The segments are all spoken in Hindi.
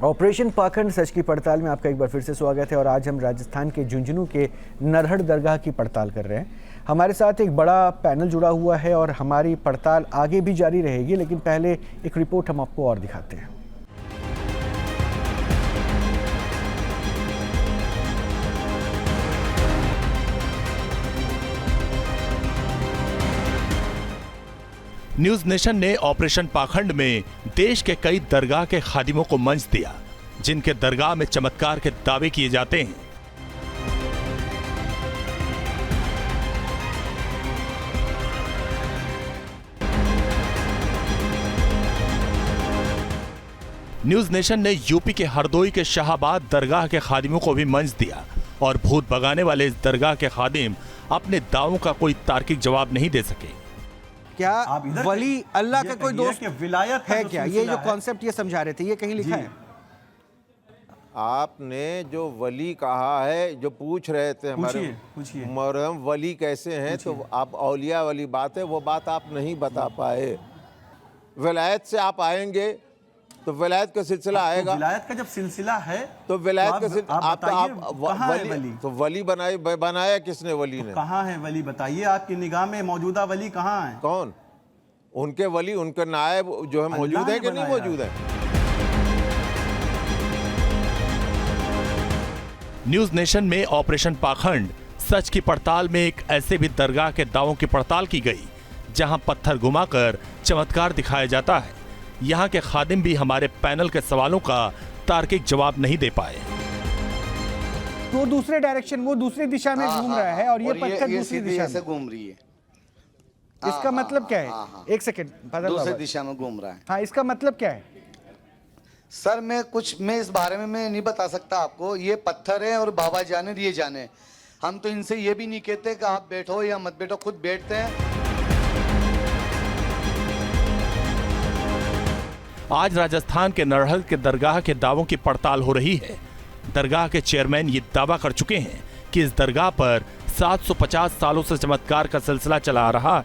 ऑपरेशन पाखंड सच की पड़ताल में आपका एक बार फिर से स्वागत है। और आज हम राजस्थान के झुंझुनू के नरहड़ दरगाह की पड़ताल कर रहे हैं। हमारे साथ एक बड़ा पैनल जुड़ा हुआ है और हमारी पड़ताल आगे भी जारी रहेगी, लेकिन पहले एक रिपोर्ट हम आपको और दिखाते हैं। न्यूज नेशन ने ऑपरेशन पाखंड में देश के कई दरगाह के खादिमों को मंच दिया, जिनके दरगाह में चमत्कार के दावे किए जाते हैं। न्यूज नेशन ने यूपी के हरदोई के शाहाबाद दरगाह के खादिमों को भी मंच दिया और भूत भगाने वाले इस दरगाह के खादिम अपने दावों का कोई तार्किक जवाब नहीं दे सके। क्या वली अल्लाह का कोई दोस्त विलायत है क्या? ये जो कॉन्सेप्ट ये समझा रहे थे, ये कहीं लिखा है? आपने जो वली कहा है, जो पूछ रहे थे हमारे मरहम वली कैसे हैं, तो आप औलिया वाली बात है, वो बात आप नहीं बता पाए। विलायत से आप आएंगे तो विलायत का सिलसिला आएगा। तो विलायत का जब सिलसिला है तो विलायत का सिलसिला आप वली बनाया किसने? वली ने कहाँ है वली? बताइए, आपकी निगाह में मौजूदा वली कहाँ है? कौन? उनके वली, उनके नायब जो है मौजूद है कि नहीं मौजूद है? न्यूज नेशन में ऑपरेशन पाखंड सच की पड़ताल में एक ऐसे भी दरगाह के दावों की पड़ताल की गई जहां पत्थर घुमाकर चमत्कार दिखाया जाता है। यहाँ के खादिम भी हमारे पैनल के सवालों का तार्किक जवाब नहीं दे पाए। वो दूसरे डायरेक्शन, वो दूसरी दिशा में घूम रहा है और ये पत्थर दूसरी दिशा में घूम रही है। इसका मतलब क्या है? एक सेकंड, दूसरी दिशा में घूम रहा है। हाँ, इसका मतलब क्या है? सर मैं इस बारे में मैं नहीं बता सकता आपको। ये पत्थर है और बाबा जाने ये जाने। हम तो इनसे ये भी नहीं कहते कि आप बैठो या मत बैठो, खुद बैठते हैं। आज राजस्थान के नरहड़ के दरगाह के दावों की पड़ताल हो रही है। दरगाह के चेयरमैन ये दावा कर चुके हैं कि इस दरगाह पर 750 सालों से चमत्कार का सिलसिला चला आ रहा है।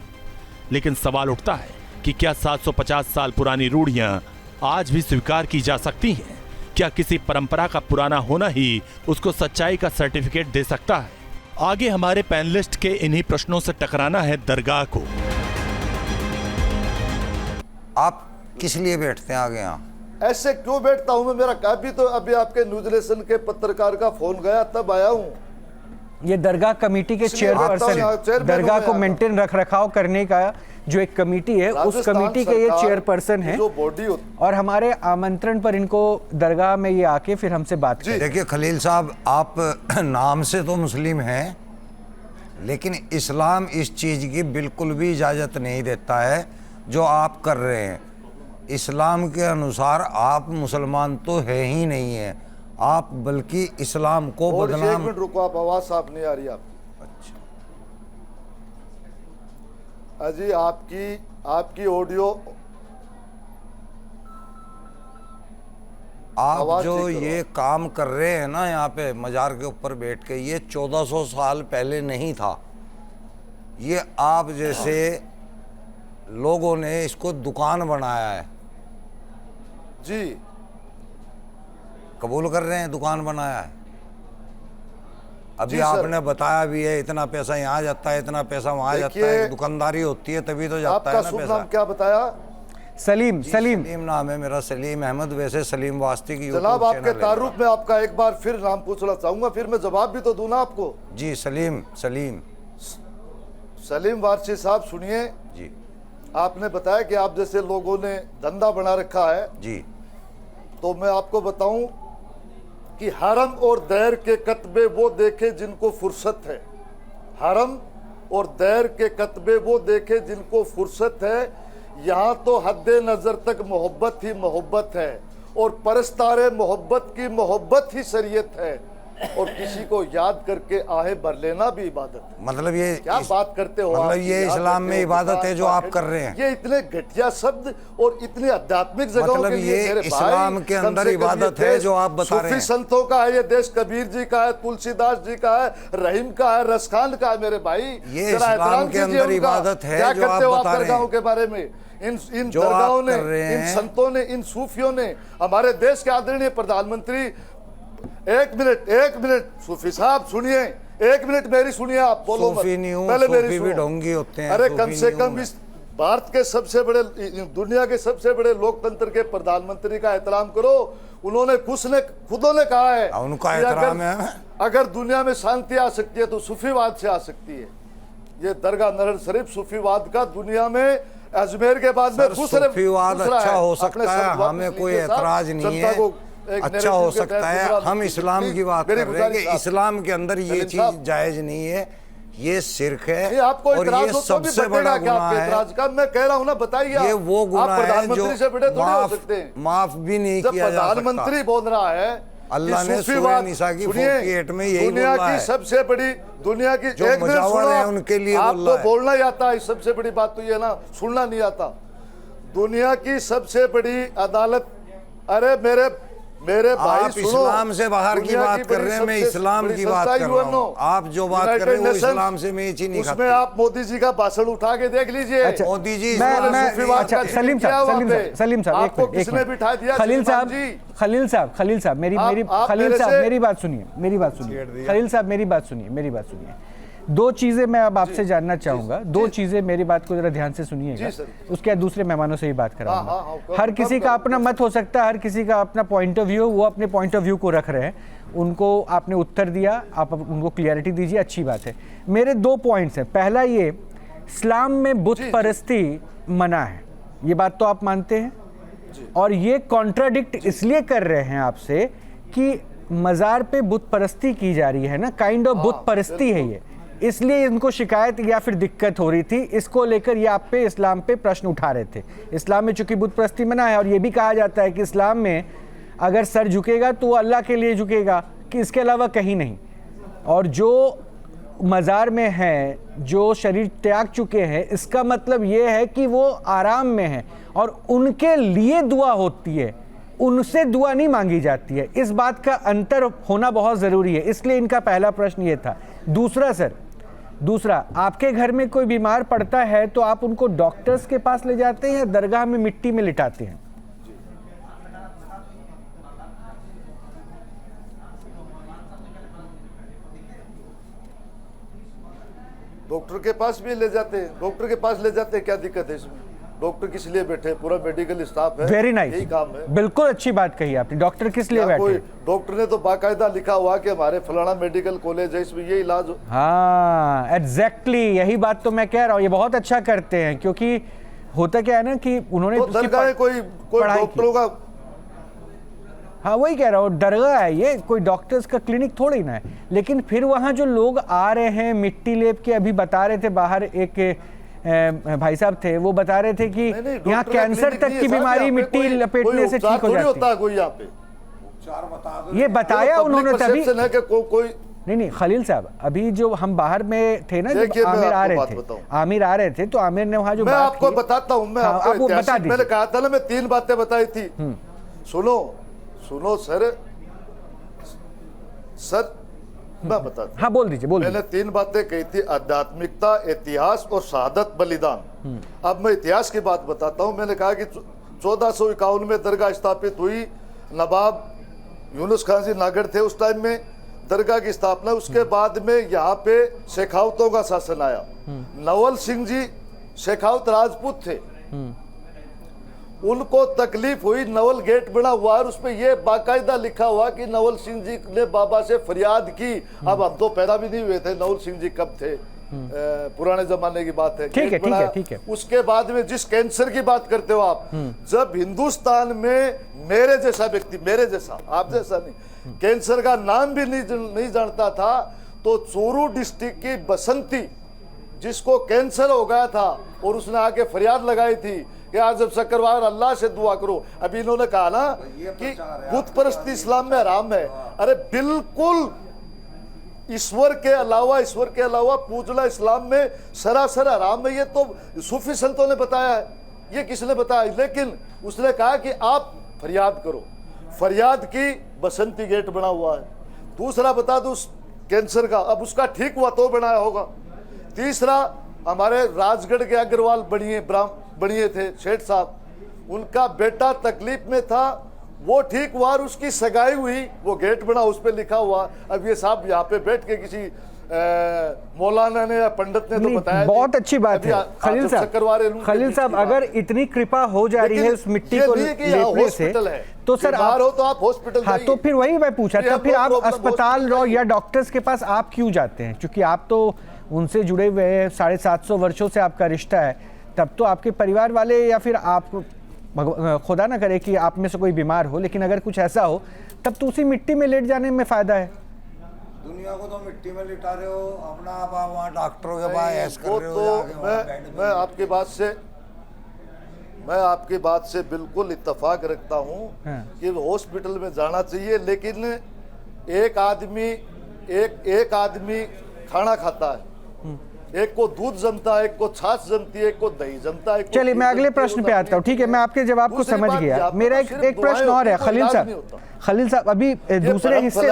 लेकिन सवाल उठता है कि क्या 750 साल पुरानी रूढ़ियां आज भी स्वीकार की जा सकती हैं? क्या किसी परंपरा का पुराना होना ही उसको सच्चाई का सर्टिफिकेट दे सकता है? आगे हमारे पैनलिस्ट के इन्हीं प्रश्नों से टकराना है दरगाह को। आप किस लिए बैठते हैं आगे? यहाँ ऐसे क्यों बैठता हूँ मैं? मेरा काफी तो अभी आपके न्यूज नेशन के पत्रकार का फोन गया तब आया हूँ। ये दरगाह कमेटी के चेयरपर्सन है। दरगाह को मेंटेन रख रखाव करने का जो एक कमेटी है, उस कमेटी के ये चेयरपर्सन है और हमारे आमंत्रण पर इनको दरगाह में ये आके फिर हमसे बात करें। देखिए खलील साहब, आप नाम से तो मुस्लिम हैं, लेकिन इस्लाम इस चीज की बिल्कुल भी इजाजत नहीं देता है जो आप कर रहे हैं। इस्लाम के अनुसार आप मुसलमान तो है ही नहीं है, आप बल्कि इस्लाम को बदनाम। एक मिनट रुको, आप आवाज साफ नहीं आ रही आप। अच्छा अजी, आपकी ऑडियो आप जो ये काम कर रहे हैं ना यहाँ पे मजार के ऊपर बैठ के, ये 1400 साल पहले नहीं था। ये आप जैसे लोगों ने इसको दुकान बनाया है। जी, कबूल कर रहे हैं, दुकान बनाया है। अभी आपने बताया भी है, इतना पैसा यहाँ जाता है, इतना पैसा वहाँ जाता है। दुकानदारी होती है तभी तो जाता है ना पैसा। नाम क्या बताया? सलीम नाम है मेरा, सलीम अहमद। वैसे सलीम वास्ती की जनाब, आपके तारुफ में आपका एक बार फिर नाम पूछना चाहूंगा, फिर मैं जवाब भी तो दूं ना आपको। जी, सलीम वारसी साहब, सुनिए जी। आपने बताया कि आप जैसे लोगों ने धंधा बना रखा है जी, तो मैं आपको बताऊं कि हरम और दैर के कतबे वो देखे जिनको फुर्सत है। हरम और दैर के कतबे वो देखे जिनको फुर्सत है। यहाँ तो हद्दे नजर तक मोहब्बत ही मोहब्बत है और परस्तारे मोहब्बत की मोहब्बत ही शरीयत है और किसी को याद करके आहे भर लेना भी इबादत है। मतलब ये क्या बात करते हो? मतलब ये इस्लाम में इबादत है जो आप कर रहे हैं। ये इतने घटिया शब्द और इतने आध्यात्मिक जगहों मतलब के लिए ये इस्लाम के अंदर इबादत है जो आप बता रहे हैं। संतों का है ये देश, कबीर जी का है, तुलसीदास जी का है, रहीम का है, रसखान का है। मेरे भाई, ये इस्लाम के अंदर इबादत है जो आप बता रहे हैं। के बारे में इन जो आप दरगाहों ने, कर रहे इन हैं। संतों ने, इन सूफियों ने हमारे देश के आदरणीय प्रधानमंत्री, एक मिनट सूफी साहब सुनिए, एक मिनट मेरी सुनिए, आप बोलो मत। सूफी नहीं हूं, पहले मेरी सूफी भी सुनो। ढोंगी होते हैं, अरे सूफी कम से नहीं हूं कम मैं। इस भारत के सबसे बड़े, दुनिया के सबसे बड़े लोकतंत्र के प्रधानमंत्री का एहतराम करो। उन्होंने खुदों ने कहा है उनका कि एहतराम है। अगर दुनिया में शांति आ सकती है तो सूफीवाद से आ सकती है। ये दरगाह नरहर शरीफ सूफीवाद का दुनिया में अजमेर के बाद में सूफीवाद अच्छा हो सकता है, हमें कोई एतराज नहीं है, अच्छा हो सकता है। हम इस्लाम की बात कर रहे हैं कि इस्लाम के अंदर ये चीज जायज नहीं है, ये शिर्क है आपको और ये सबसे बड़ा गुनाह है। मैं कह रहा हूँ ना, बताइए ये वो गुनाह है प्रधानमंत्री से बड़े थोड़ी हो सकते हैं। माफ भी नहीं किया जा सकता। प्रधानमंत्री बोल रहा है अल्लाह ने सूरह निसा की 48 में यही दुनिया बोला की है। सबसे बड़ी, दुनिया की जो मुजावर है उनके लिए बोल आपको रहा है। बोलना ही आता है। सबसे बड़ी बात तो ये ना, सुनना नहीं आता। दुनिया की सबसे बड़ी अदालत, अरे मेरे भाई आप सुनो, इस्लाम से बाहर की दुनिया बात कर रहे हैं, मैं इस्लाम की बात कर रहा हूँ। आप जो बात कर रहे हैं वो इस्लाम से मैच ही नहीं खाती। उसमें आप मोदी जी का भाषण उठा के देख लीजिए। अच्छा, मोदी जी अच्छा, सलीम साहब आपको किसने बिठा दिया? खलील साहब मेरी बात सुनिए, खलील साहब मेरी बात सुनिए। दो चीजें मैं अब आपसे जानना चाहूंगा, दो चीजें, मेरी बात को जरा ध्यान से सुनिएगा, उसके बाद दूसरे मेहमानों से ही बात कराऊंगा। हर किसी का अपना मत हो सकता है, हर किसी का अपना पॉइंट ऑफ व्यू, वो अपने पॉइंट ऑफ व्यू को रख रहे हैं, उनको आपने उत्तर दिया, आप उनको क्लियरिटी दीजिए, अच्छी बात है। मेरे दो पॉइंट्स हैं। पहला ये, इस्लाम में बुत परस्ती मना है, ये बात तो आप मानते हैं, और ये कॉन्ट्राडिक्ट इसलिए कर रहे हैं आपसे कि मज़ार पे बुत परस्ती की जा रही है ना, काइंड ऑफ बुत परस्ती है ये, इसलिए इनको शिकायत या फिर दिक्कत हो रही थी। इसको लेकर ये आप पे, इस्लाम पे प्रश्न उठा रहे थे। इस्लाम में चूंकि बुत परस्ती मना है, और ये भी कहा जाता है कि इस्लाम में अगर सर झुकेगा तो वो अल्लाह के लिए झुकेगा, कि इसके अलावा कहीं नहीं। और जो मज़ार में हैं, जो शरीर त्याग चुके हैं, इसका मतलब ये है कि वो आराम में हैं और उनके लिए दुआ होती है, उनसे दुआ नहीं मांगी जाती है। इस बात का अंतर होना बहुत ज़रूरी है, इसलिए इनका पहला प्रश्न ये था। दूसरा, आपके घर में कोई बीमार पड़ता है तो आप उनको डॉक्टर्स के पास ले जाते हैं या दरगाह में मिट्टी में लिटाते हैं? डॉक्टर के पास भी ले जाते हैं, डॉक्टर के पास ले जाते हैं, क्या दिक्कत है इसमें? डॉक्टर किस लिए बैठे? पूरा मेडिकल स्टाफ है, वेरी नाइस, यही काम है। बिल्कुल अच्छी बात कही आपने। डॉक्टर किस लिए बैठे? डॉक्टर ने तो बाकायदा लिखा हुआ कि हमारे फलाना मेडिकल कॉलेज है, इसमें ये इलाज हो। हाँ, एग्जैक्टली यही बात तो मैं कह रहा हूँ। ये बहुत अच्छा करते हैं, क्योंकि होता क्या है ना कि उन्होंने तो दरगाह कोई डॉक्टरों का, हाँ वही कह रहा हूँ, दरगाह है ये, कोई डॉक्टर्स का क्लिनिक थोड़ी ना है। लेकिन फिर वहाँ जो लोग आ रहे हैं मिट्टी लेप के, अभी बता रहे थे बाहर एक भाई साहब थे, वो बता रहे थे कि यहाँ कैंसर तक की बीमारी मिट्टी लपेटने से ठीक हो जाती है। कोई यहाँ पे ये बताया उन्होंने तभी। कोई नहीं खलील साहब, अभी जो हम बाहर में थे ना, जब आमिर आ रहे थे तो आमिर ने वहाँ जो मैं आपको बताता हूँ, मैं आपको बता दी, मैंने कहा था ना, मैं 3 बातें बताई थी। सुनो सर, मैं बताता, हाँ बोल दीजिए। मैंने 3 बातें कही थी, आध्यात्मिकता, इतिहास और शहादत बलिदान। अब मैं इतिहास की बात बताता हूँ। मैंने कहा कि 1451 में दरगाह स्थापित हुई, नवाब यूनुस खान जी नागर थे उस टाइम में, दरगाह की स्थापना। उसके बाद में यहाँ पे शेखावतों का शासन आया। नवल सिंह जी शेखावत राजपूत थे, उनको तकलीफ हुई, नवल गेट बना हुआ और उसपे ये बाकायदा लिखा हुआ कि नवल सिंह जी ने बाबा से फरियाद की। अब हम तो पैदा भी नहीं हुए थे, नवल सिंह जी कब थे, पुराने जमाने की बात है। ठीक है। उसके बाद में जिस कैंसर की बात करते हो आप, जब हिंदुस्तान में मेरे जैसा व्यक्ति, मेरे जैसा, आप जैसा नहीं, कैंसर का नाम भी नहीं जानता था, तो चूरू डिस्ट्रिक्ट की बसंती, जिसको कैंसर हो गया था और उसने आके फरियाद लगाई थी कि आज जब शुक्रवार अल्लाह से दुआ करो। अभी इन्होंने कहा ना कि बुत परस्ती इस्लाम में हराम है। अरे बिल्कुल, ईश्वर के अलावा पूजना इस्लाम में सरासर हराम है। ये तो सूफी संतों ने बताया है, ये किसने बताया? लेकिन उसने कहा कि आप फरियाद करो। फरियाद की, बसंती गेट बना हुआ है। दूसरा बता दो कैंसर का, अब उसका ठीक हुआ तो बनाया होगा। तीसरा, हमारे राजगढ़ के अग्रवाल बनिए बनिए थे सेठ साहब, उनका बेटा तकलीफ में था, वो ठीक हुआ और उसकी सगाई हुई, वो गेट बना, उस पे लिखा हुआ। अब ये साहब यहाँ पे बैठ के किसी मौलाना ने या पंडित ने तो बताया, बहुत अच्छी बात है खलील साहब, अगर इतनी कृपा हो जा रही है उस मिट्टी को लेपने से, तो सर आप हो तो आप हॉस्पिटल, हाँ, तो फिर वही मैं पूछा था, फिर आप अस्पताल या डॉक्टर्स के पास आप क्यों जाते हैं? क्योंकि आप तो उनसे जुड़े हुए हैं, 750 वर्षों से आपका रिश्ता है, तब तो आपके परिवार वाले या फिर आप, खुदा ना करे कि आप में से कोई बीमार हो, लेकिन अगर कुछ ऐसा हो तब तो उसी मिट्टी में लेट जाने में फायदा है। दुनिया को तो मिट्टी में लिटा रहे हो, अपना आप वहाँ डॉक्टरों के पास ऐसा कर रहे हो। तो मैं आपकी बात से बिल्कुल इत्तेफाक रखता हूँ कि हॉस्पिटल में जाना चाहिए, लेकिन एक आदमी खाना खाता है, एक को दूध जमता है, एक को छाछ जमती है, एक को दही जमता है। चलिए मैं अगले प्रश्न पे आता हूँ, ठीक है, मैं आपके जवाब को समझ गया। मेरा एक प्रश्न और है खलील साहब, अभी दूसरे हिस्से,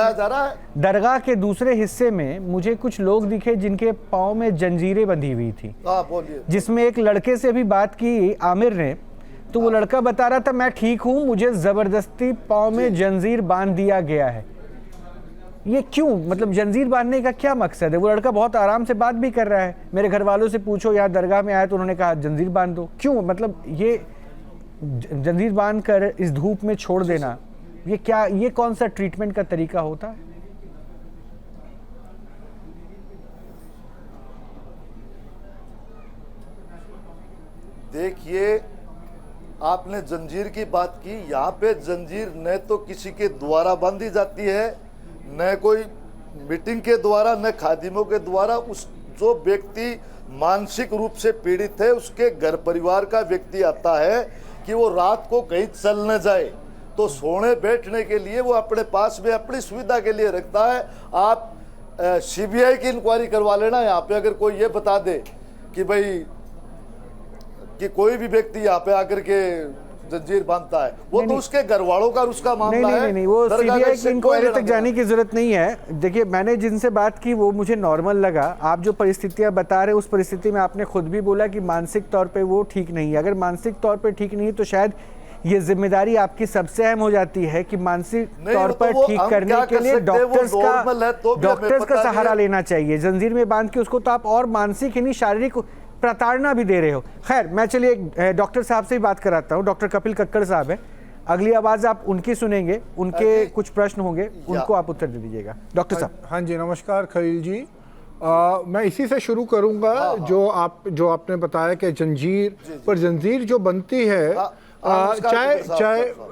दरगाह के दूसरे हिस्से में मुझे कुछ लोग दिखे जिनके पाँव में जंजीरें बंधी हुई थी, जिसमें एक लड़के से भी बात की आमिर ने, तो वो लड़का बता रहा था मैं ठीक हूँ, मुझे जबरदस्ती पाँव में जंजीर बांध दिया गया है। ये क्यों, मतलब जंजीर बांधने का क्या मकसद है? वो लड़का बहुत आराम से बात भी कर रहा है, मेरे घर वालों से पूछो, यहाँ दरगाह में आया तो उन्होंने कहा जंजीर बांध दो। क्यों, मतलब ये जंजीर बांध कर इस धूप में छोड़ देना, ये क्या, ये कौन सा ट्रीटमेंट का तरीका होता है? देखिए, आपने जंजीर की बात की, यहाँ पे जंजीर न तो किसी के द्वारा बांधी जाती है, न कोई मीटिंग के द्वारा, न खादिमों के द्वारा। उस जो व्यक्ति मानसिक रूप से पीड़ित है, उसके घर परिवार का व्यक्ति आता है कि वो रात को कहीं चल न जाए, तो सोने बैठने के लिए वो अपने पास में अपनी सुविधा के लिए रखता है। आप सीबीआई की इंक्वायरी करवा लेना यहाँ पे, अगर कोई ये बता दे कि भाई कि कोई भी व्यक्ति यहाँ पे आकर के जंजीर बांधता है, वो तो उसके घर वालों का और उसका मामला है। नहीं, वो सीबीआई की इंक्वायरी तक जाने की जरूरत नहीं है। देखिए, मैंने जिनसे बात की वो मुझे नॉर्मल लगा। आप जो परिस्थितियां बता रहे, उस परिस्थिति में आपने खुद भी बोला कि मानसिक तौर पे वो ठीक नहीं है। अगर मानसिक तौर पे ठीक नहीं है तो शायद ये जिम्मेदारी आपकी सबसे अहम हो जाती है कि मानसिक तौर पर ठीक करने के लिए डॉक्टर्स का सहारा लेना चाहिए। जंजीर में बांध के उसको तो आप और मानसिक ही नहीं, शारीरिक प्रताड़ना भी दे रहे हो। खैर, मैं चलिए डॉक्टर साहब से ही बात कराता हूँ। डॉक्टर कपिल कक्कड़ साहब है, अगली आवाज आप उनकी सुनेंगे, उनके कुछ प्रश्न होंगे, उनको आप उत्तर दे दीजिएगा। डॉक्टर साहब। हाँ जी, नमस्कार खलील जी। मैं इसी से शुरू करूंगा। जो आपने बताया कि जंजीर जो बनती है,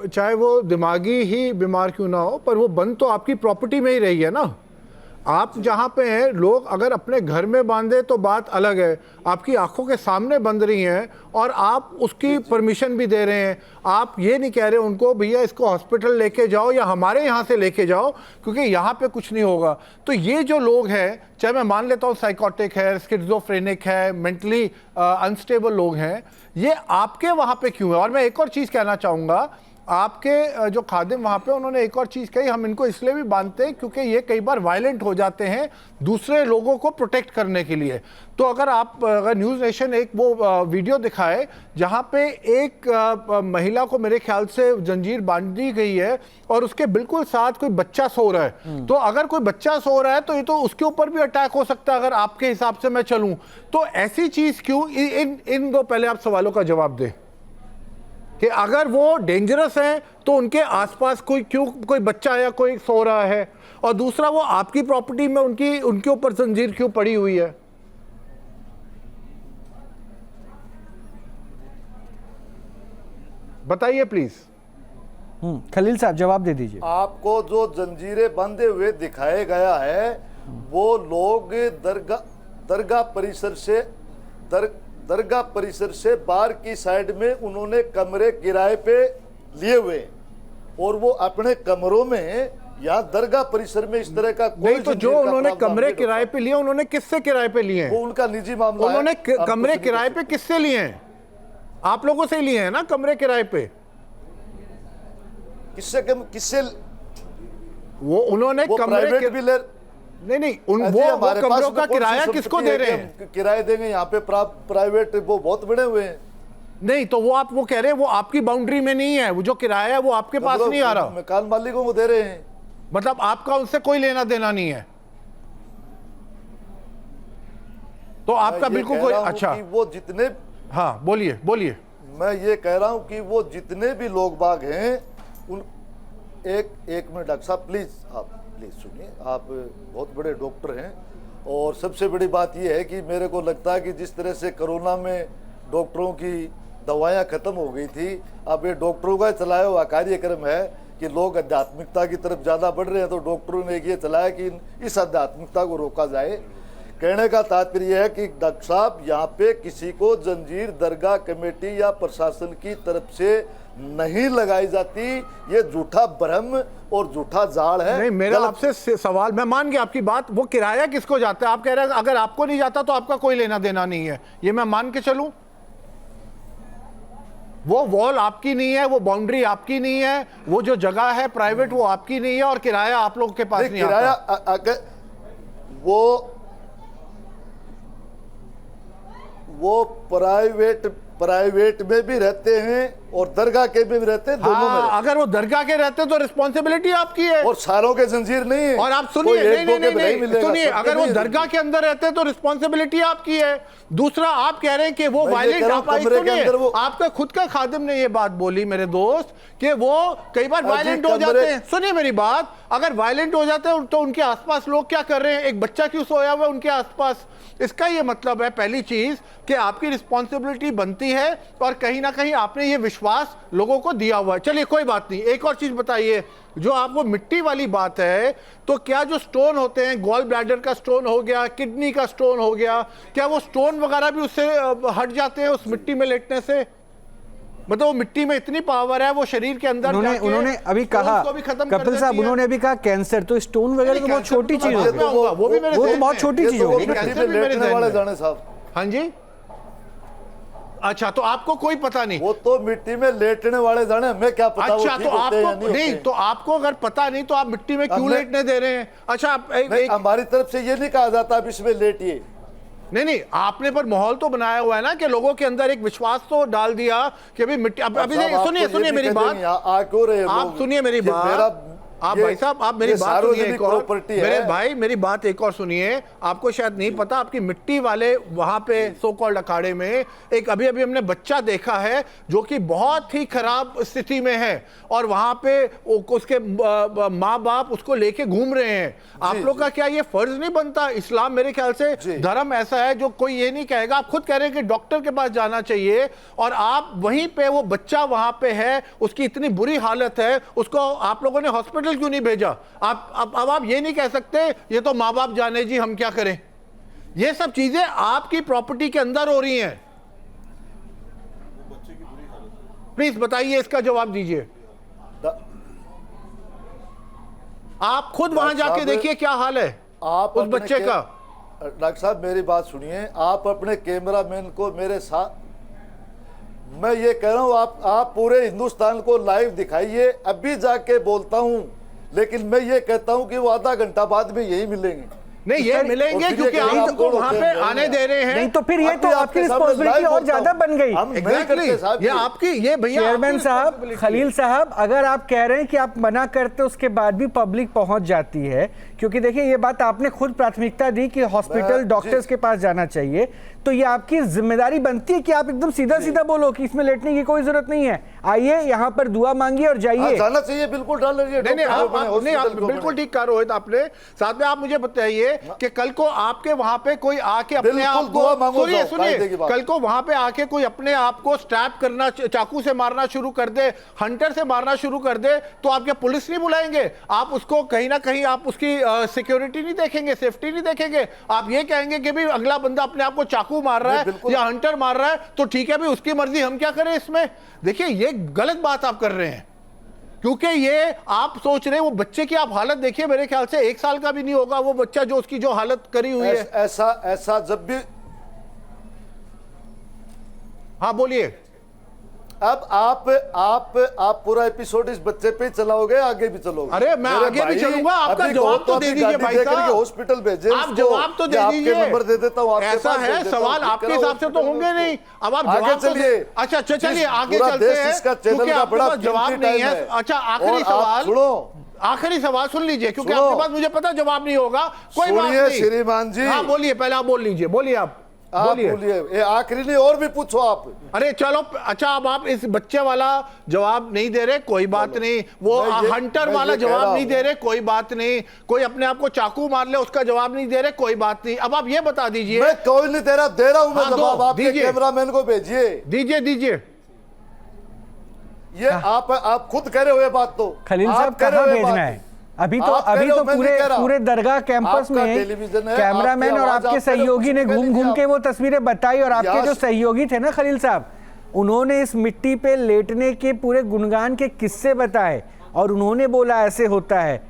चाहे वो दिमागी ही बीमार क्यों ना हो, पर वो बंद तो आपकी प्रॉपर्टी में ही रही है ना। आप जहाँ पे हैं, लोग अगर अपने घर में बांधे तो बात अलग है, आपकी आंखों के सामने बंध रही हैं और आप उसकी परमिशन भी दे रहे हैं। आप ये नहीं कह रहे उनको भैया इसको हॉस्पिटल लेके जाओ या हमारे यहाँ से लेके जाओ, क्योंकि यहाँ पे कुछ नहीं होगा। तो ये जो लोग हैं, चाहे मैं मान लेता हूँ साइकोटिक है, स्किज़ोफ्रेनिक है, मेंटली अनस्टेबल लोग हैं, ये आपके वहाँ पे क्यों है? और मैं एक और चीज़ कहना चाहूँगा, आपके जो खादिम वहाँ पे, उन्होंने एक और चीज़ कही, हम इनको इसलिए भी बांधते हैं क्योंकि ये कई बार वायलेंट हो जाते हैं दूसरे लोगों को प्रोटेक्ट करने के लिए। तो अगर न्यूज़ नेशन एक वो वीडियो दिखाए जहाँ पे एक महिला को मेरे ख्याल से जंजीर बांधी गई है और उसके बिल्कुल साथ कोई बच्चा सो रहा है, तो अगर कोई बच्चा सो रहा है तो ये तो उसके ऊपर भी अटैक हो सकता है अगर आपके हिसाब से मैं चलूँ। तो ऐसी चीज़ क्यों? इन दो पहले आप सवालों का जवाब दें कि अगर वो डेंजरस हैं तो उनके आसपास कोई बच्चा या कोई सो रहा है, और दूसरा वो आपकी प्रॉपर्टी में उनके ऊपर जंजीर क्यों पड़ी हुई है? बताइए प्लीज। खलील साहब जवाब दे दीजिए। आपको जो जंजीरें बंधे हुए दिखाया गया है, वो लोग दरगाह परिसर से बाहर की साइड में उन्होंने कमरे किराए पे लिए हुए, और वो अपने कमरों में यहाँ दरगाह परिसर में इस तरह का कोई नहीं। तो जो उन्होंने कमरे किराए पे लिए, उन्होंने किससे किराए पे लिए हैं? वो उनका निजी मामला है। उन्होंने कमरे किराए पे किससे लिए हैं? आप लोगों से लिए हैं ना कमरे किराए पे? किससे वो उन्होंने कमरे भी ले नहीं वो कमरों का किराया किसको दे रहे हैं? किराए देंगे यहाँ पे प्राइवेट, वो बहुत बड़े हुए हैं। नहीं तो वो कह रहे हैं वो आपकी बाउंड्री में नहीं है, वो जो किराया है वो आपके पास नहीं आ रहा, मकान मालिकों को दे रहे हैं, मतलब आपका उनसे कोई लेना देना नहीं है, तो आपका बिल्कुल कोई। अच्छा वो जितने, हाँ बोलिए बोलिए। मैं ये कह रहा हूं कि वो जितने भी लोग बाग हैं उन, एक मिनट डॉक्टर साहब प्लीज सुनिए, आप बहुत बड़े डॉक्टर हैं, और सबसे बड़ी बात यह है कि मेरे को लगता है कि जिस तरह से कोरोना में डॉक्टरों की दवाइयाँ खत्म हो गई थी, अब ये डॉक्टरों का चलाया हुआ कार्यक्रम है कि लोग आध्यात्मिकता की तरफ ज़्यादा बढ़ रहे हैं, तो डॉक्टरों ने ये चलाया कि इस आध्यात्मिकता को रोका जाए। कहने का तात्पर्य है कि डॉक्टर साहब यहाँ पे किसी को जंजीर दरगाह कमेटी या प्रशासन की तरफ से नहीं लगाई जाती, ये झूठा भ्रम और झूठा जाल है। नहीं, मेरा आपसे सवाल, मैं मान गया आपकी बात, वो किराया किसको जाता है? आप कह रहे हैं अगर आपको नहीं जाता तो आपका कोई लेना देना नहीं है, ये मैं मान के चलूं? वो वॉल आपकी नहीं है, वो बाउंड्री आपकी नहीं है, वो जो जगह है प्राइवेट वो आपकी नहीं है, और किराया आप लोगों के पास नहीं किराया आता। अगर वो प्राइवेट में भी रहते हैं और दरगाह के में भी रहते हैं, दोनों में। अगर वो दरगाह के रहते हैं तो रिस्पॉन्सिबिलिटी आपकी है, और सालों के जंजीर नहीं है। और आप सुनिए, नहीं सुनिए, अगर वो दरगाह के अंदर रहते हैं तो रिस्पॉन्सिबिलिटी आपकी है। दूसरा, आप कह रहे हैं कि वो वायलेंट, आपका खुद का खादिम ने ये बात बोली मेरे दोस्त कि वो कई बार वायलेंट हो जाते हैं। सुनिए मेरी बात, अगर वायलेंट हो जाते हैं तो उनके आसपास लोग क्या कर रहे हैं? एक बच्चा क्यों सोया हुआ है उनके आसपास? इसका ये मतलब है पहली चीज कि आपकी रिस्पॉन्सिबिलिटी बनती है, और कहीं ना कहीं आपने ये विश्वास लोगों को दिया हुआ है। चलिए कोई बात नहीं, एक और चीज बताइए, जो आपको मिट्टी वाली बात है, तो क्या जो स्टोन होते हैं, गॉल ब्लैडर का स्टोन हो गया, किडनी का स्टोन हो गया, क्या वो स्टोन वगैरह भी उससे हट जाते हैं उस मिट्टी में लेटने से? मतलब वो मिट्टी में इतनी पावर है, वो शरीर के अंदर उन्होंने अभी कहा, कपिल साहब उन्होंने अभी कहा कैंसर, तो स्टोन वगैरह तो बहुत छोटी चीज होगी, वो तो बहुत छोटी चीज होगी। हाँ जी, अच्छा, तो आपको कोई पता नहीं? वो तो मिट्टी में लेटने वाले जाने, हमें क्या पता। अच्छा, तो आपको नहीं, तो आपको अगर पता नहीं तो आप मिट्टी में क्यों लेटने दे रहे हैं? अच्छा, हमारी तरफ से ये नहीं कहा जाता आप इसमें लेटिए। नहीं, आपने पर माहौल तो बनाया हुआ है ना, कि लोगों के अंदर एक विश्वास तो डाल दिया कि अभी मिट्टी। अभी सुनिए मेरी बात, आप सुनिए मेरी बात, आप भाई साहब, आप मेरी बात सुनिए एक और, मेरे भाई मेरी बात एक और सुनिए। आपको शायद नहीं पता, आपकी मिट्टी वाले वहां पे सो कॉल्ड अखाड़े में एक अभी हमने बच्चा देखा है जो कि बहुत ही खराब स्थिति में है, और वहां पे उसके माँ बाप उसको लेके घूम रहे हैं। आप लोग का क्या ये फर्ज नहीं बनता? इस्लाम मेरे ख्याल से धर्म ऐसा है जो कोई ये नहीं कहेगा, आप खुद कह रहे हैं कि डॉक्टर के पास जाना चाहिए, और आप वहीं पे, वो बच्चा वहां पे है, उसकी इतनी बुरी हालत है, उसको आप लोगों ने हॉस्पिटल क्यों नहीं भेजा? अब आप ये नहीं कह सकते ये तो माँ बाप जाने जी, हम क्या करें? ये सब चीजें आपकी प्रॉपर्टी के अंदर हो रही हैं। प्लीज बताइए, इसका जवाब दीजिए। आप खुद वहां जाके देखिए क्या हाल है आप उस बच्चे का। डॉक्टर साहब मेरी बात सुनिए, आप अपने कैमरामैन को मेरे साथ, मैं ये कह रहा हूं आप पूरे हिंदुस्तान को लाइव दिखाइए। अभी जाके बोलता हूं, लेकिन मैं ये कहता हूं कि वो आधा घंटा बाद में यही मिलेंगे। नहीं, ये मिलेंगे क्योंकि आप उनको वहां पे आने दे रहे हैं। नहीं तो फिर ये तो आपकी रिस्पॉन्सिबिलिटी और ज्यादा बन गई। एग्जैक्टली, ये आपकी, ये भैया चेयरमैन साहब, खलील साहब, अगर आप कह रहे हैं कि आप मना करते उसके बाद भी पब्लिक पहुंच जाती है, क्योंकि देखिए ये बात आपने खुद प्राथमिकता दी कि हॉस्पिटल डॉक्टर्स के पास जाना चाहिए, तो ये आपकी जिम्मेदारी बनती है कि आप एकदम सीधा सीधा बोलो कि इसमें लेटने की कोई जरूरत नहीं है, आइए यहाँ पर दुआ मांगिए और जाइए। जाना चाहिए, बिल्कुल डाल लीजिए। नहीं, आप बिल्कुल ठीक कह रहे हो आपने। साथ में आप मुझे बताइए कि कल को आपके वहां पे कोई आके अपने आप को, सुनिए, कल को वहां पे आके कोई अपने आप को स्टैप करना, चाकू से मारना शुरू कर दे, हंटर से मारना शुरू कर दे, तो आप क्या पुलिस नहीं बुलाएंगे? आप उसको कहीं ना कहीं आप उसकी सिक्योरिटी नहीं देखेंगे, सेफ्टी नहीं देखेंगे? आप ये कहेंगे कि भी अगला बंदा अपने आप को चाकू मार रहा है या हंटर मार रहा है, तो ठीक है भी, उसकी मर्जी, हम क्या करें इसमें? देखिए ये गलत बात आप कर रहे हैं, क्योंकि ये आप सोच रहे हैं, वो बच्चे की आप हालत देखिए, मेरे ख्याल से 1 साल का भी नहीं होगा वो बच्चा जो उसकी जो हालत करी हुई है। ऐसा जब भी, हाँ बोलिए। अब आप पूरा एपिसोड इस बच्चे पे ही चलाओगे, आगे भी चलोगे? अरे मैं आगे भी चलूंगा, आपका जवाब तो दे दीजिए भाई साहब। हॉस्पिटल भेजे, आप जवाब तो दे दीजिए। नंबर दे देता हूँ, ऐसा है, सवाल आपके हिसाब से तो होंगे नहीं। अब आप जवाब चलिए। अच्छा चलिए आगे चलते हैं, क्योंकि आपके पास जवाब नहीं है। अच्छा आखिरी सवाल सुन लीजिए, क्योंकि आपके पास मुझे पता जवाब नहीं होगा। कोई बात नहीं श्रीमान जी। हाँ बोलिए, पहले आप बोल लीजिए, बोलिए आप बोलिए। आखिरी नहीं, और भी पूछो आप। अरे चलो अच्छा, अब आप इस बच्चे वाला जवाब नहीं दे रहे, कोई बात नहीं। वो हंटर वाला जवाब नहीं दे रहे, कोई बात नहीं। कोई अपने आप को चाकू मार ले, उसका जवाब नहीं दे रहे, कोई बात नहीं। अब आप ये बता दीजिए। मैं कोई नहीं दे रहा हूं मैं जवाब। आप कैमरामैन को भेजिए। दीजिए ये आप खुद कह रहे हो ये बात। तो खलील साहब कहाँ भेजना है? अभी तो पूरे दरगाह कैंपस में कैमरामैन और आपके सहयोगी ने घूम के वो तस्वीरें बताई, और आपके जो सहयोगी थे ना खलील साहब, उन्होंने इस मिट्टी पे लेटने के पूरे गुणगान के किस्से बताए, और उन्होंने बोला ऐसे होता है।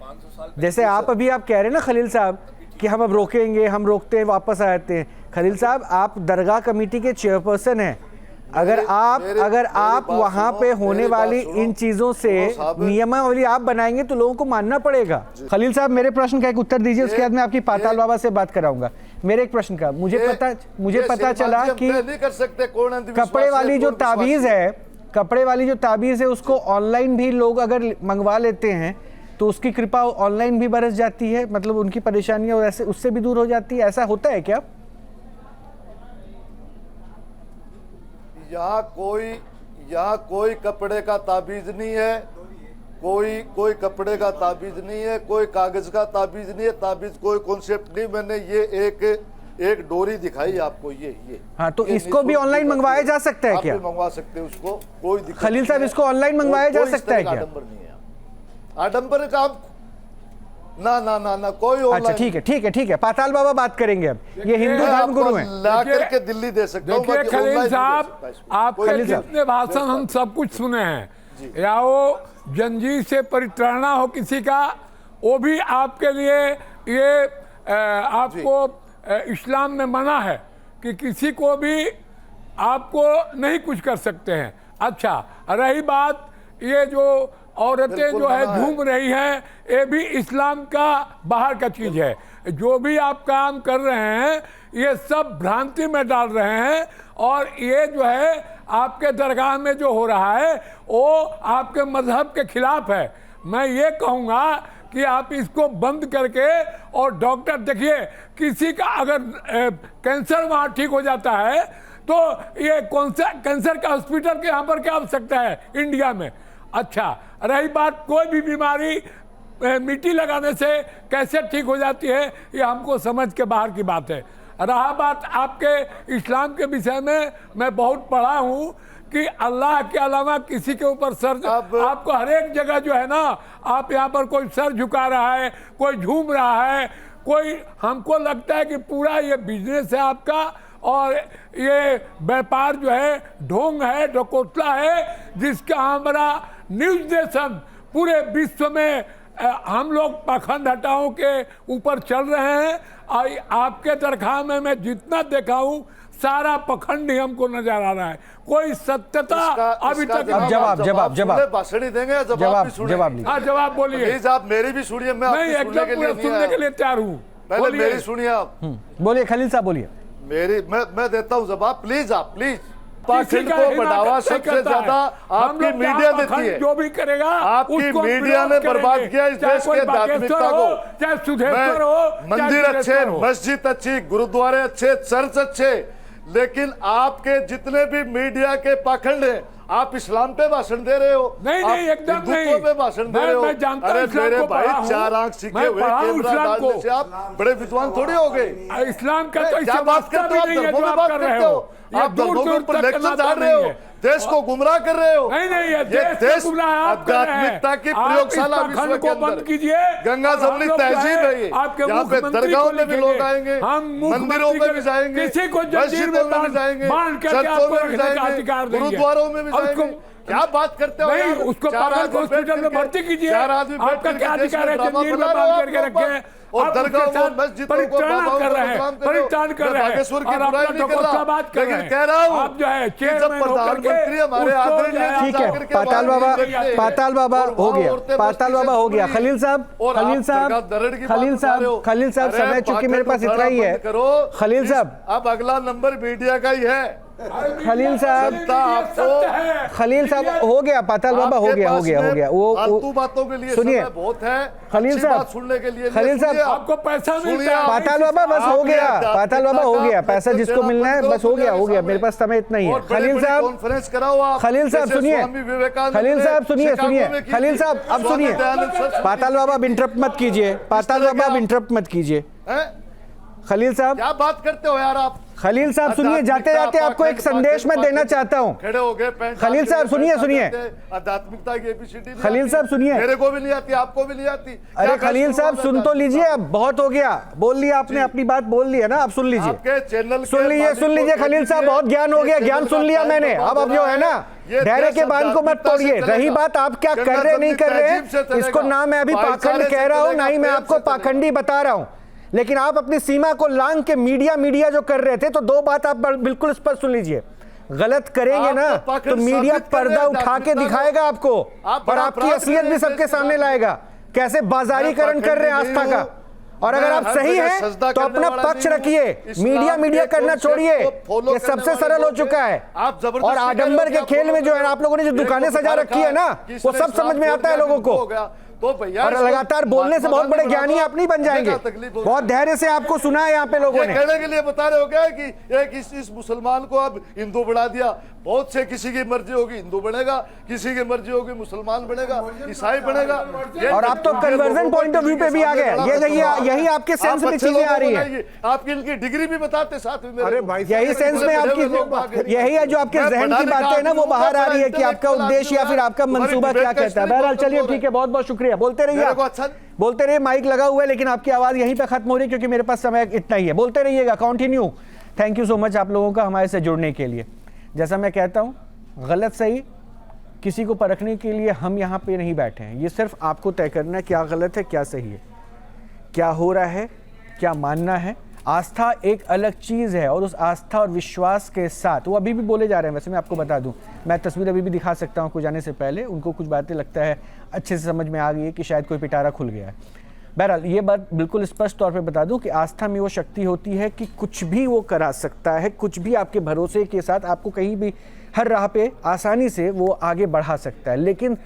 जैसे आप अभी आप कह रहे हैं ना खलील साहब कि हम अब रोकेंगे, हम रोकते हैं वापस आ जाते हैं। खलील साहब आप दरगाह कमेटी के चेयरपर्सन हैं, अगर आप वहां पे होने वाली इन चीजों से नियमावली आप बनाएंगे तो लोगों को मानना पड़ेगा। खलील साहब मेरे प्रश्न का एक उत्तर दीजिए, उसके बाद मैं आपकी पाताल बाबा से बात कराऊंगा। मेरे एक प्रश्न का मुझे पता चला कि कपड़े वाली जो ताबीज है उसको ऑनलाइन भी लोग अगर मंगवा लेते हैं तो उसकी कृपा ऑनलाइन भी बरस जाती है, मतलब उनकी परेशानियां ऐसे उससे भी दूर हो जाती है। ऐसा होता है क्या? यहाँ कोई कपड़े का ताबीज नहीं है, कोई कपड़े का ताबीज नहीं है, कोई कागज का ताबीज नहीं है, ताबीज कोई कॉन्सेप्ट नहीं। मैंने ये एक डोरी दिखाई आपको, ये हाँ, तो इसको भी ऑनलाइन मंगवाया जा सकता है क्या? आप मंगवा सकते हैं उसको, कोई दिक्कत खलील साहब इसको ऑनलाइन मंगवाया जा सकता है क्या? आडंबर नहीं है, आडंबर का ना कोई। अच्छा ठीक है पाताल बाबा बात करेंगे। अब ये हिंदू धर्म गुरु हैं, ला करके दिल्ली दे सकते हो। देखिए खलील साहब, आपके जितने भाषण हम सब कुछ सुने हैं, या वो जंजीर से परित्राणा हो किसी का, वो भी आपके लिए ये आपको इस्लाम में मना है कि किसी को भी आपको नहीं कुछ कर सकते हैं। अच्छा रही बात ये जो औरतें जो है झूम रही हैं, ये भी इस्लाम का बाहर का चीज़ है। जो भी आप काम कर रहे हैं ये सब भ्रांति में डाल रहे हैं, और ये जो है आपके दरगाह में जो हो रहा है वो आपके मजहब के खिलाफ है। मैं ये कहूँगा कि आप इसको बंद करके, और डॉक्टर देखिए किसी का अगर कैंसर वहाँ ठीक हो जाता है तो ये कैंसर का हॉस्पिटल के यहाँ पर क्या आवश्यकता है इंडिया में। अच्छा रही बात कोई भी बीमारी मिट्टी लगाने से कैसे ठीक हो जाती है, ये हमको समझ के बाहर की बात है। रहा बात आपके इस्लाम के विषय में, मैं बहुत पढ़ा हूँ कि अल्लाह के अलावा किसी के ऊपर सर, आपको हर एक जगह जो है ना, आप यहाँ पर कोई सर झुका रहा है, कोई झूम रहा है, कोई, हमको लगता है कि पूरा ये बिजनेस है आपका, और ये व्यापार जो है ढोंग है, ढकोसला है, जिसका हमारा न्यूज़ नेशन पूरे विश्व में हम लोग पाखंड हटाओं के ऊपर चल रहे हैं। और आपके दरगाह में मैं जितना देखा हूँ सारा पखंड ही हमको नजर आ रहा है, कोई सत्यता अभी तक। जवाब भाषण ही देंगे, जवाब बोलिए। आप मेरी भी सुनिए, मैं एकदम सुनने के लिए तैयार हूँ। पहले मेरी सुनिए आप। बोलिए खलील साहब बोलिए। मैं देता हूँ जवाब, प्लीज आप प्लीज। पाखंड को बढ़ावा सबसे ज्यादा आपकी मीडिया देती है, जो भी करेगा आपकी मीडिया ने बर्बाद किया इस देश के आध्यात्मिकता को। चाहे सुधेश्वर हो, मंदिर अच्छे, मस्जिद अच्छी, गुरुद्वारे अच्छे, चर्च अच्छे, लेकिन आपके जितने भी मीडिया के पाखंड हैं, आप इस्लाम पे भाषण दे रहे हो, नहीं एकदम नहीं पे भाषण दे रहे हो। अरे मेरे भाई, चार आंख सीखे हुए कैमरा डालने से आप बड़े विद्वान थोड़ी हो गए। इस्लाम का तो क्या बात करते हो आप, धर्मों में बात करते हो, आप धर्मों के ऊपर लेक्चर झाड़ रहे हो, देश को गुमराह कर रहे हो। नहीं ये देश आध्यात्मिकता की प्रयोगशाला विश्व के अंदर, गंगा जमनी तहजीब है ये। यहाँ पे दरगाहों में भी लोग आएंगे, मंदिरों में भी जाएंगे, मस्जिदों में भी जाएंगे, चर्चों में भी जाएंगे, गुरुद्वारों में भी जाएंगे। क्या बात करते हो नहीं, यार? उसको चार पागल आदमी हॉस्पिटल बैठ में करके- भर्ती कीजिए। चार आदमी बैठ आपका करके क्या देश अधिकार में है ड्रामा जंजीर में बना बांध रहे हो करके आप? रखे और आप दरगाह उसके और साथ मस्जिदों को परिचालन बाबाओं कर को रहे हैं, बदनाम कर रहे हो। परिचालन कर मैं रहे हैं बागेश्वर की और बुराई अपना नहीं कर ढकोसला रहा, बात कर रहे लेकिन हैं। कह रहा हूँ आप जो है कि जब चेयरमैन होकर के प्रधानमंत्री हमारे उसको आदरणीय जो है- ठीक है, जाकर के पाताल वहाँ बाबा, नहीं देखते। पाताल बाबा और हो वहाँ गया, औरतें पाताल मस्ती से बाबा हो गया। घूम रही खलील साहब, और आप खलील साहब, दरगाह दरड़ की खलील बात उठा रहे हो। साहब, खलील साहब, अरे समय चूंकि मेरे पास पाखंड इतना ही है। बंद करो। खलील साहब, अब अगला नंबर मीडिया का ही है। खलील साहब, जनता आपको खलील साहब हो गया, पाताल बाबा हो आपके गया, हो पास गया, हो में गया। फालतू बातों के लिए सुनिए, समय बहुत है। खलील अच्छी साहब, बात सुनने के लिए खलील साहब, आपको पैसा मिलता है। पाताल बाबा बस हो गया, पाताल बाबा हो गया, पैसा जिसको मिलना है बस हो गया, हो गया। मेरे पास समय इतना ही है। खलील साहब, कॉन्फ्रेंस कराओ आप। खलील साहब सुनिए, खलील साहब सुनिए, सुनिए, खलील साहब अब सुनिए। पाताल बाबा अब इंटरप्ट मत कीजिए, पाताल बाबा अब इंटरप्ट मत कीजिए। खलील साहब, क्या बात करते हो यार आप? खलील साहब सुनिए, जाते जाते आपको एक संदेश मैं देना चाहता हूं। खड़े हो गए पैंट खलील साहब सुनिए, सुनिए। आध्यात्मिकता की एबीसीडी नहीं खलील आती। साहब सुनिए। मेरे को भी नहीं आती, आपको भी नहीं आती। अरे क्या खलील साहब बहस सुन तो लीजिए, अब बहुत हो गया, बोल लिया आपने, अपनी बात बोल ली है ना, अब सुन लीजिए, आपके चैनल सुन लीजिए, सुन लीजिए खलील साहब, बहुत ज्ञान हो गया, ज्ञान सुन लिया मैंने। अब जो है ना, धैर्य के बांध को मत तोड़िए। रही बात आप क्या कर रहे नहीं कर रहे, इसको ना मैं अभी पाखंड कह रहा हूं, ना ही मैं आपको पाखंडी बता रहा हूं, लेकिन आप अपनी सीमा को लांघ के मीडिया जो कर रहे थे, तो दो बात आप बिल्कुल स्पष्ट सुन लीजिए। गलत करेंगे ना तो मीडिया पर्दा उठा के दिखाएगा आपको, और आपकी असलियत भी सबके सामने लाएगा, कैसे बाजारीकरण कर रहे हैं आस्था का। और अगर आप सही हैं तो अपना पक्ष रखिए, मीडिया करना छोड़िए, ये सबसे सरल हो चुका है। और आडंबर के खेल में जो है आप लोगों ने जो दुकानें सजा रखी है ना, वो सब समझ में आता है लोगों को। तो भैया और लगातार बोलने से बहुत बड़े ज्ञानी आप नहीं बन जाएंगे। बहुत धैर्य से आपको सुना है यहाँ पे लोगों ने। कहने के लिए बता रहे हो क्या कि एक इस मुसलमान को अब हिंदू बना दिया। बहुत से किसी की मर्जी होगी हिंदू बनेगा, किसी की मर्जी होगी मुसलमान बनेगा, ईसाई बनेगा। और आप तो कन्वर्जन पॉइंट ऑफ व्यू पे भी आ गए। यही आपके सेंस में चीजें आ रही है। आपकी इनकी डिग्री भी बताते साथ में। अरे भाई, यही सेंस में आपकी, यही है जो आपके जहन की बातें है ना, वो बाहर आ रही है कि आपका उद्देश्य या फिर आपका मंसूबा क्या कहता है। बहरहाल चलिए ठीक है, बहुत बहुत शुक्रिया। बोलते रहिए, बोलते रहिए, माइक लगा हुआ है लेकिन आपकी आवाज यहीं पे खत्म हो रही है क्योंकि मेरे पास समय इतना ही है। बोलते रहिएगा, continue. Thank you so much आप लोगों का हमारे से जुड़ने के लिए। जैसा मैं कहता हूं, गलत सही किसी को परखने के लिए हम यहाँ पे नहीं बैठे हैं। ये सिर्फ आपको तय करना है क्या गलत है क्या सही है, क्या हो रहा है, क्या मानना है। आस्था एक अलग चीज़ है और उस आस्था और विश्वास के साथ वो अभी भी बोले जा रहे हैं। वैसे मैं आपको बता दूं, मैं तस्वीर अभी भी दिखा सकता हूं, कुछ जाने से पहले उनको कुछ बातें लगता है अच्छे से समझ में आ गई है कि शायद कोई पिटारा खुल गया है। बहरहाल ये बात बिल्कुल स्पष्ट तौर पे बता दूं कि आस्था में वो शक्ति होती है कि कुछ भी वो करा सकता है, कुछ भी आपके भरोसे के साथ आपको कहीं भी हर राह पे आसानी से वो आगे बढ़ा सकता है। लेकिन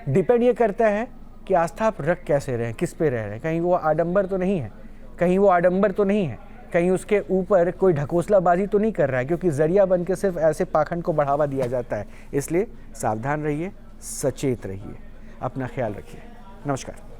डिपेंड ये करता है कि आस्था आप रख कैसे रहे हैं, किस पे रह रहे हैं। कहीं वो आडंबर तो नहीं है, कहीं वो आडंबर तो नहीं है, कहीं उसके ऊपर कोई ढकोसलाबाजी तो नहीं कर रहा है, क्योंकि जरिया बन के सिर्फ ऐसे पाखंड को बढ़ावा दिया जाता है। इसलिए सावधान रहिए, सचेत रहिए, अपना ख्याल रखिए। नमस्कार।